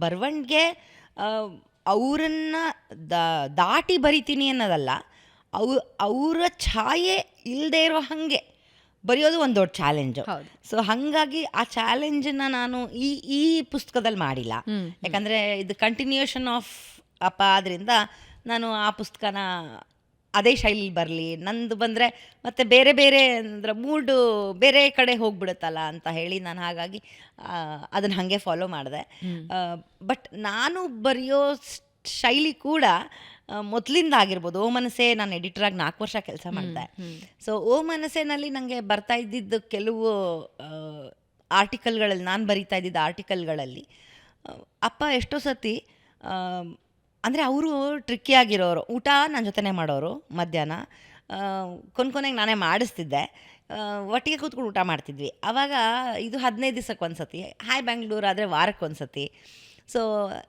ಬರವಣಿಗೆ ಅವರನ್ನು ದಾಟಿ ಬರಿತೀನಿ ಅನ್ನೋದಲ್ಲ, ಅವರ ಛಾಯೆ ಇಲ್ಲದೆ ಇರೋ ಹಾಗೆ ಬರೆಯೋದು ಒಂದು ದೊಡ್ಡ ಚಾಲೆಂಜು. ಸೊ ಹಾಗಾಗಿ ಆ ಚಾಲೆಂಜನ್ನು ನಾನು ಈ ಪುಸ್ತಕದಲ್ಲಿ ಮಾಡಿಲ್ಲ. ಯಾಕಂದರೆ ಇದು ಕಂಟಿನ್ಯೂಷನ್ ಆಫ್ ಅಪ್ಪ ಆದ್ದರಿಂದ ನಾನು ಆ ಪುಸ್ತಕನ ಅದೇ ಶೈಲಿ ಬರಲಿ, ನಂದು ಬಂದರೆ ಮತ್ತು ಬೇರೆ ಬೇರೆ ಅಂದರೆ ಮೂಡು ಬೇರೆ ಕಡೆ ಹೋಗ್ಬಿಡುತ್ತಲ್ಲ ಅಂತ ಹೇಳಿ ನಾನು ಹಾಗಾಗಿ ಅದನ್ನು ಹಾಗೆ ಫಾಲೋ ಮಾಡಿದೆ. ಬಟ್ ನಾನು ಬರೆಯೋ ಶೈಲಿ ಕೂಡ ಮೊದಲಿಂದ ಆಗಿರ್ಬೋದು. ಓ ಮನಸ್ಸೇ ನಾನು ಎಡಿಟರಾಗಿ 4 ವರ್ಷ ಕೆಲಸ ಮಾಡಿದೆ. ಸೊ ಓ ಮನಸ್ಸೇನಲ್ಲಿ ನನಗೆ ಬರ್ತಾ ಇದ್ದಿದ್ದು ಕೆಲವು ಆರ್ಟಿಕಲ್ಗಳಲ್ಲಿ, ನಾನು ಬರಿತಾ ಇದ್ದಿದ್ದು ಆರ್ಟಿಕಲ್ಗಳಲ್ಲಿ ಅಪ್ಪ ಎಷ್ಟೋ ಸತಿ ಅಂದರೆ ಅವರು ಟ್ರಿಕ್ಕಿ ಆಗಿರೋರು. ಊಟ ನನ್ನ ಜೊತೆನೇ ಮಾಡೋರು, ಮಧ್ಯಾಹ್ನ ಕೊನೆಗೆ ನಾನೇ ಮಾಡಿಸ್ತಿದ್ದೆ, ಒಟ್ಟಿಗೆ ಕೂತ್ಕೊಂಡು ಊಟ ಮಾಡ್ತಿದ್ವಿ. ಆವಾಗ ಇದು 15 ದಿವಸಕ್ಕೆ ಒಂದು ಸತಿ, ಹಾಯ್ ಬ್ಯಾಂಗ್ಳೂರ್ ಆದರೆ ವಾರಕ್ಕೆ ಒಂದು ಸತಿ. ಸೊ